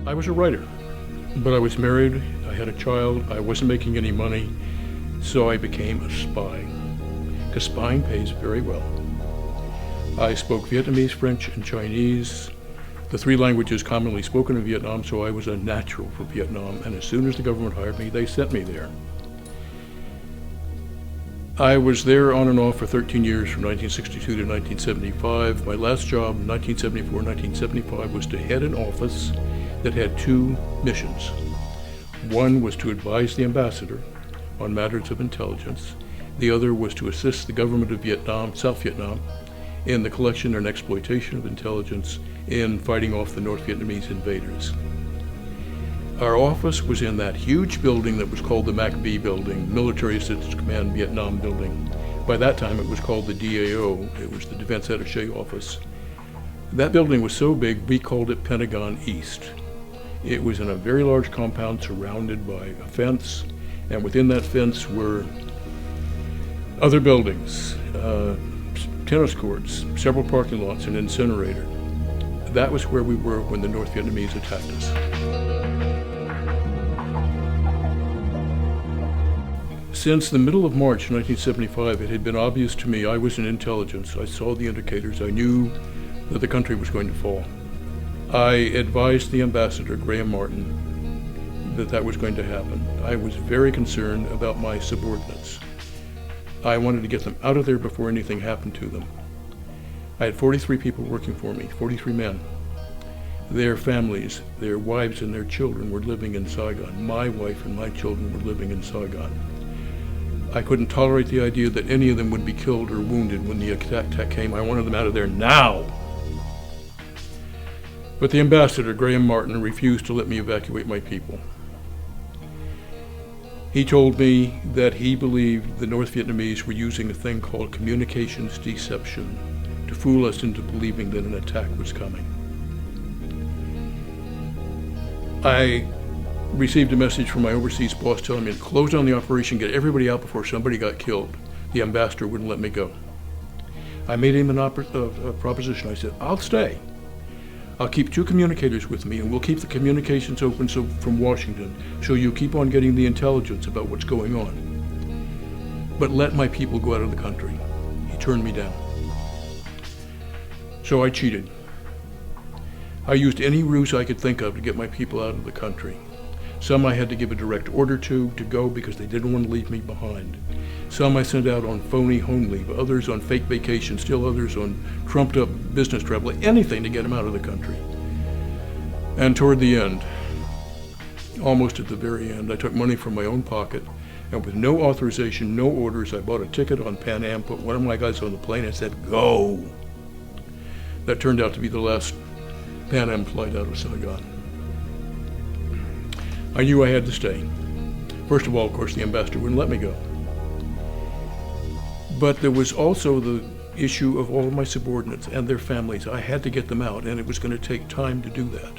I was a writer, but I was married, I had a child, I wasn't making any money, so I became a spy, because spying pays very well. I spoke Vietnamese, French, and Chinese, the three languages commonly spoken in Vietnam, so I was a natural for Vietnam, and as soon as the government hired me, they sent me there. I was there on and off for 13 years, from 1962 to 1975. My last job, 1974-1975, was to head an office that had two missions. One was to advise the ambassador on matters of intelligence. The other was to assist the government of Vietnam, South Vietnam, in the collection and exploitation of intelligence in fighting off the North Vietnamese invaders. Our office was in that huge building that was called the MACV building, Military Assistance Command Vietnam building. By that time it was called the DAO, it was the Defense Attaché office. That building was so big we called it Pentagon East. It was in a very large compound surrounded by a fence, and within that fence were other buildings, tennis courts, several parking lots, an incinerator. That was where we were when the North Vietnamese attacked us. Since the middle of March 1975, it had been obvious to me I was in intelligence. I saw the indicators. I knew that the country was going to fall. I advised the ambassador, Graham Martin, that that was going to happen. I was very concerned about my subordinates. I wanted to get them out of there before anything happened to them. I had 43 people working for me, 43 men. Their families, their wives and their children were living in Saigon. My wife and my children were living in Saigon. I couldn't tolerate the idea that any of them would be killed or wounded when the attack came. I wanted them out of there now. But the ambassador, Graham Martin, refused to let me evacuate my people. He told me that he believed the North Vietnamese were using a thing called communications deception to fool us into believing that an attack was coming. I received a message from my overseas boss telling me to close down the operation, get everybody out before somebody got killed. The ambassador wouldn't let me go. I made him a proposition. I said, I'll stay. I'll keep two communicators with me, and we'll keep the communications open from Washington, so you keep on getting the intelligence about what's going on. But let my people go out of the country. He turned me down. So I cheated. I used any ruse I could think of to get my people out of the country. Some I had to give a direct order to go because they didn't want to leave me behind. Some I sent out on phony home leave, others on fake vacation, still others on trumped up business travel, anything to get them out of the country. And toward the end, almost at the very end, I took money from my own pocket, and with no authorization, no orders, I bought a ticket on Pan Am, put one of my guys on the plane, and said, go. That turned out to be the last Pan Am flight out of Saigon. I knew I had to stay. First of all, of course, the ambassador wouldn't let me go. But there was also the issue of all of my subordinates and their families. I had to get them out, and it was going to take time to do that.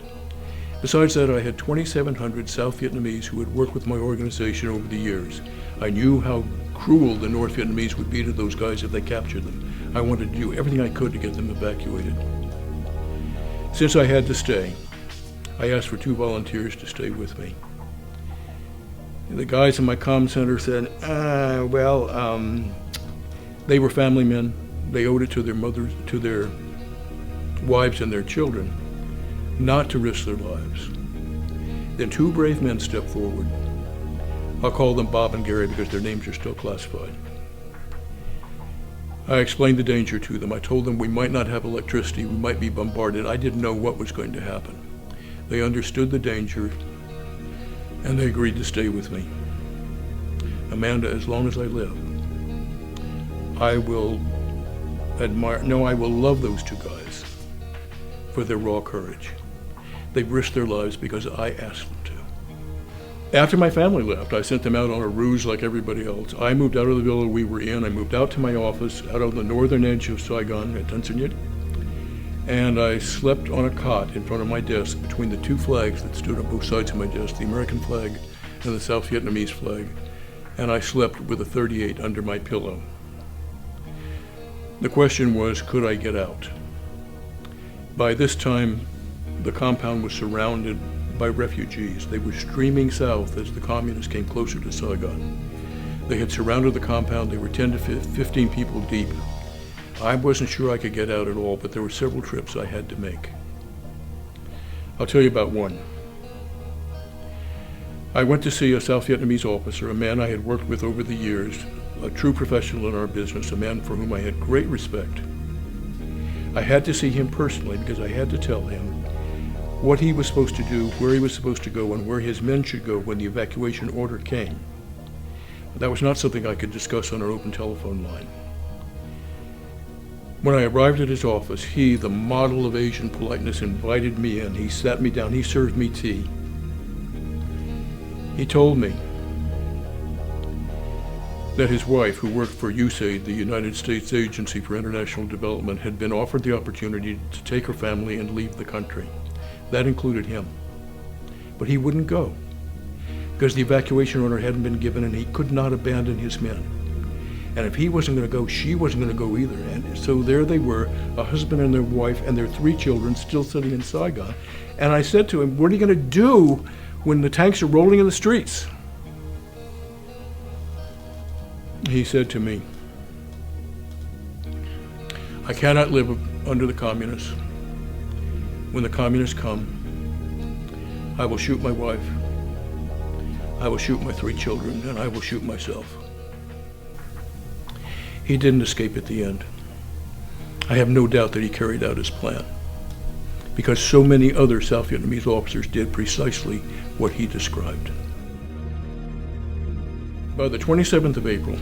Besides that, I had 2,700 South Vietnamese who had worked with my organization over the years. I knew how cruel the North Vietnamese would be to those guys if they captured them. I wanted to do everything I could to get them evacuated. Since I had to stay, I asked for 2 volunteers to stay with me. The guys in my comm center said, they were family men. They owed it to their mothers, to their wives and their children, not to risk their lives. Then 2 brave men stepped forward. I'll call them Bob and Gary because their names are still classified. I explained the danger to them. I told them we might not have electricity, we might be bombarded. I didn't know what was going to happen. They understood the danger, and they agreed to stay with me. Amanda, as long as I live, I will love those 2 guys for their raw courage. They've risked their lives because I asked them to. After my family left, I sent them out on a ruse like everybody else. I moved out of the villa we were in. I moved out to my office out on the northern edge of Saigon at Tan Son Nhut, and I slept on a cot in front of my desk between the 2 flags that stood on both sides of my desk, the American flag and the South Vietnamese flag, and I slept with a .38 under my pillow. The question was, could I get out? By this time, the compound was surrounded by refugees. They were streaming south as the communists came closer to Saigon. They had surrounded the compound. They were 10 to 15 people deep. I wasn't sure I could get out at all, but there were several trips I had to make. I'll tell you about one. I went to see a South Vietnamese officer, a man I had worked with over the years, a true professional in our business, a man for whom I had great respect. I had to see him personally because I had to tell him what he was supposed to do, where he was supposed to go, and where his men should go when the evacuation order came. That was not something I could discuss on our open telephone line. When I arrived at his office, he, the model of Asian politeness, invited me in. He sat me down. He served me tea. He told me that his wife, who worked for USAID, the United States Agency for International Development, had been offered the opportunity to take her family and leave the country. That included him. But he wouldn't go because the evacuation order hadn't been given and he could not abandon his men. And if he wasn't going to go, she wasn't going to go either. And so there they were, a husband and their wife and their 3 children still sitting in Saigon. And I said to him, what are you going to do when the tanks are rolling in the streets? He said to me, I cannot live under the communists. When the communists come, I will shoot my wife, I will shoot my 3 children, and I will shoot myself. He didn't escape at the end. I have no doubt that he carried out his plan, because so many other South Vietnamese officers did precisely what he described. By the 27th of April,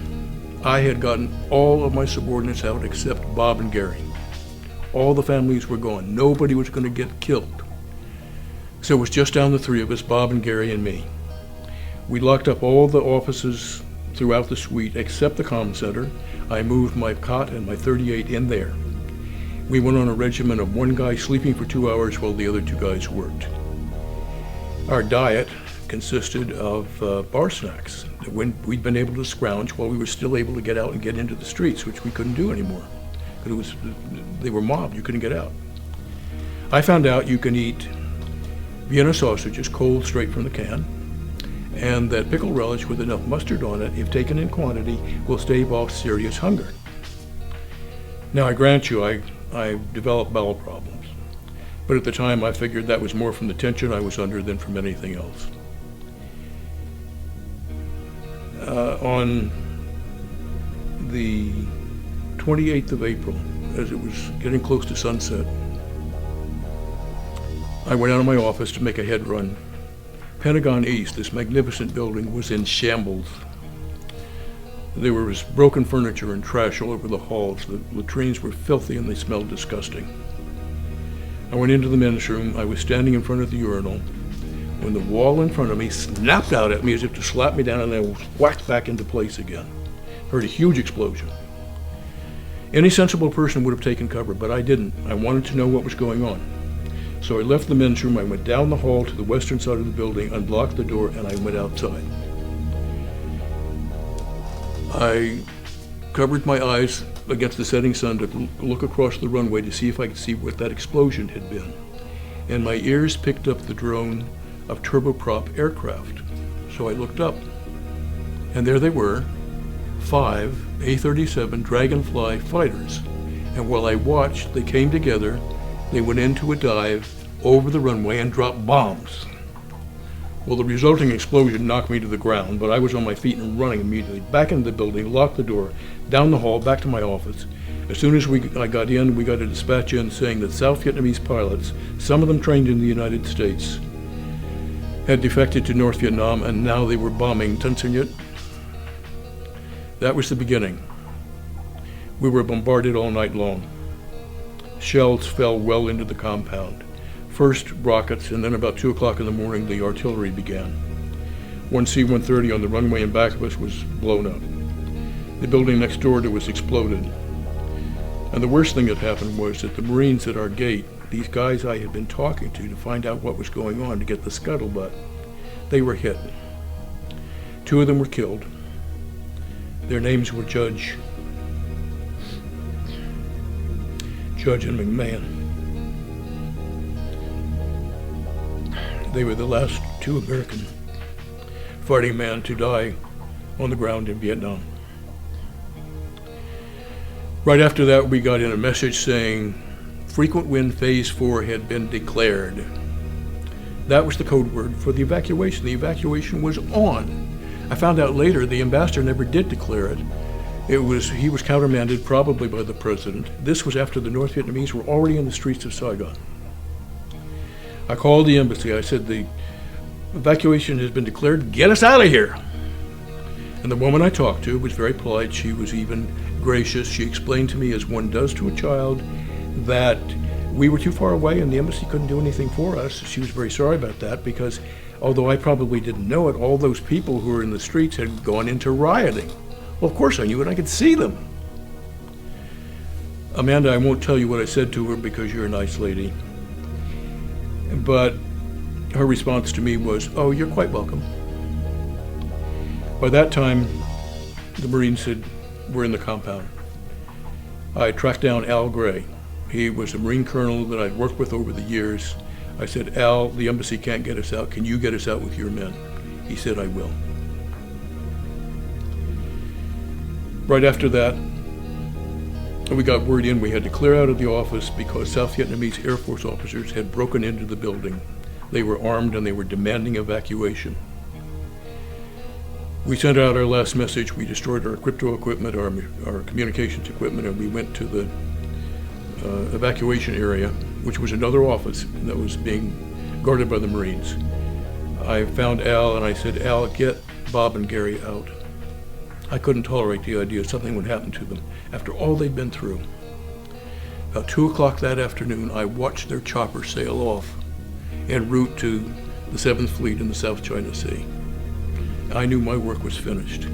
I had gotten all of my subordinates out except Bob and Gary. All the families were gone. Nobody was going to get killed. So it was just down the 3 of us, Bob and Gary and me. We locked up all the offices throughout the suite except the comm center. I moved my cot and my 38 in there. We went on a regimen of 1 guy sleeping for 2 hours while the other 2 guys worked. Our diet consisted of bar snacks when we'd been able to scrounge while we were still able to get out and get into the streets, which we couldn't do anymore. They were mobbed, you couldn't get out. I found out you can eat Vienna sausages cold straight from the can, and that pickle relish with enough mustard on it, if taken in quantity, will stave off serious hunger. Now I grant you, I developed bowel problems, but at the time I figured that was more from the tension I was under than from anything else. On the 28th of April, as it was getting close to sunset, I went out of my office to make a head run. Pentagon East, this magnificent building, was in shambles. There was broken furniture and trash all over the halls. The latrines were filthy and they smelled disgusting. I went into the men's room. I was standing in front of the urinal when the wall in front of me snapped out at me as if to slap me down, and then was whacked back into place again. Heard a huge explosion. Any sensible person would have taken cover, but I didn't. I wanted to know what was going on. So I left the men's room. I went down the hall to the western side of the building, unblocked the door, and I went outside. I covered my eyes against the setting sun to look across the runway to see if I could see what that explosion had been. And my ears picked up the drone of turboprop aircraft. So I looked up, and there they were, 5 A-37 Dragonfly fighters. And while I watched, they came together, they went into a dive over the runway and dropped bombs. Well, the resulting explosion knocked me to the ground, but I was on my feet and running immediately back into the building, locked the door, down the hall, back to my office. As soon as I got in, we got a dispatch in saying that South Vietnamese pilots, some of them trained in the United States, had defected to North Vietnam, and now they were bombing Tan Son Nhut. That was the beginning. We were bombarded all night long. Shells fell well into the compound. First rockets, and then about 2 o'clock in the morning, the artillery began. One C-130 on the runway in back of us was blown up. The building next door to us exploded. And the worst thing that happened was that the Marines at our gate, these guys I had been talking to find out what was going on, to get the scuttlebutt, they were hit. 2 of them were killed. Their names were Judge and McMahon. They were the last two American fighting men to die on the ground in Vietnam. Right after that, we got in a message saying frequent wind phase 4 had been declared. That was the code word for the evacuation. The evacuation was on. I found out later the ambassador never did declare it. He was countermanded probably by the president. This was after the North Vietnamese were already in the streets of Saigon. I called the embassy. I said, the evacuation has been declared. Get us out of here. And the woman I talked to was very polite. She was even gracious. She explained to me, as one does to a child, that we were too far away and the embassy couldn't do anything for us. She was very sorry about that because, although I probably didn't know it, all those people who were in the streets had gone into rioting. Well, of course I knew it. I could see them. Amanda, I won't tell you what I said to her because you're a nice lady. But her response to me was, "Oh, you're quite welcome." By that time, the Marines were in the compound. I tracked down Al Gray. He was a Marine colonel that I'd worked with over the years. I said, "Al, the embassy can't get us out. Can you get us out with your men?" He said, "I will." Right after that, we got word in we had to clear out of the office because South Vietnamese Air Force officers had broken into the building. They were armed and they were demanding evacuation. We sent out our last message. We destroyed our crypto equipment, our communications equipment, and we went to the evacuation area, which was another office that was being guarded by the Marines. I found Al and I said, "Al, get Bob and Gary out." I couldn't tolerate the idea something would happen to them after all they'd been through. About 2 o'clock that afternoon, I watched their chopper sail off en route to the 7th Fleet in the South China Sea. I knew my work was finished.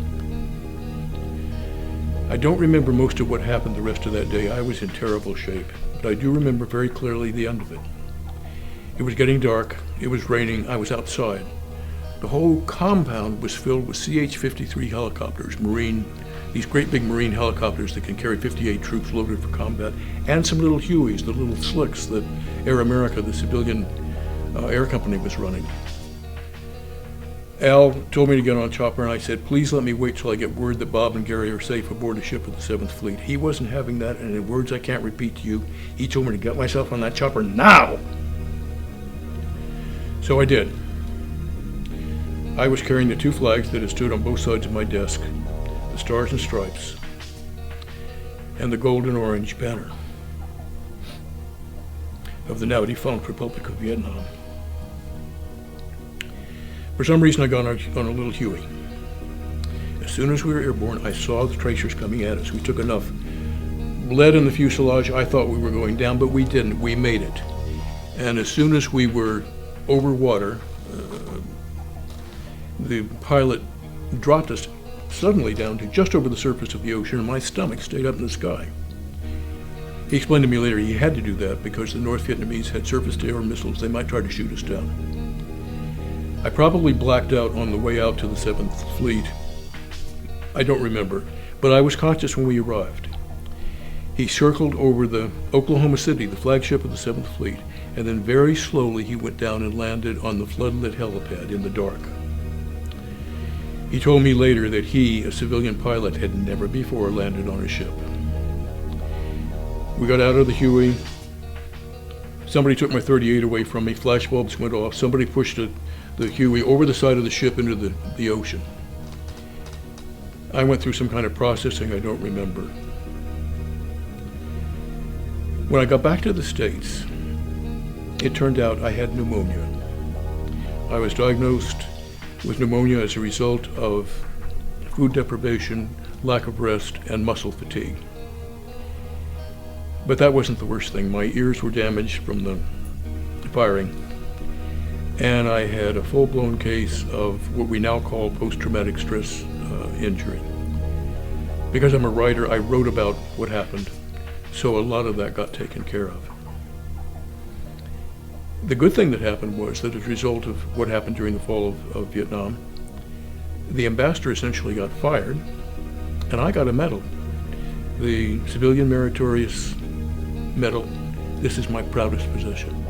I don't remember most of what happened the rest of that day. I was in terrible shape, but I do remember very clearly the end of it. It was getting dark, it was raining, I was outside. The whole compound was filled with CH-53 helicopters, these great big Marine helicopters that can carry 58 troops loaded for combat, and some little Hueys, the little slicks that Air America, the civilian air company, was running. Al told me to get on a chopper, and I said, "Please let me wait till I get word that Bob and Gary are safe aboard a ship of the 7th Fleet." He wasn't having that, and in words I can't repeat to you, he told me to get myself on that chopper now. So I did. I was carrying the 2 flags that had stood on both sides of my desk, the Stars and Stripes, and the gold and orange banner of the now defunct Republic of Vietnam. For some reason, I got on a little Huey. As soon as we were airborne, I saw the tracers coming at us. We took enough lead in the fuselage, I thought we were going down, but we didn't. We made it. And as soon as we were over water, the pilot dropped us suddenly down to just over the surface of the ocean, and my stomach stayed up in the sky. He explained to me later he had to do that because the North Vietnamese had surface-to-air missiles. They might try to shoot us down. I probably blacked out on the way out to the 7th Fleet. I don't remember, but I was conscious when we arrived. He circled over the Oklahoma City, the flagship of the 7th Fleet, and then very slowly he went down and landed on the floodlit helipad in the dark. He told me later that he, a civilian pilot, had never before landed on a ship. We got out of the Huey. Somebody took my .38 away from me. Flashbulbs went off. Somebody pushed the Huey over the side of the ship into the ocean. I went through some kind of processing I don't remember. When I got back to the States, it turned out I had pneumonia. I was diagnosed with pneumonia as a result of food deprivation, lack of rest, and muscle fatigue. But that wasn't the worst thing. My ears were damaged from the firing, and I had a full-blown case of what we now call post-traumatic stress injury. Because I'm a writer, I wrote about what happened, so a lot of that got taken care of. The good thing that happened was that as a result of what happened during the fall of Vietnam, the ambassador essentially got fired, and I got a medal, the Civilian Meritorious Medal. This is my proudest possession.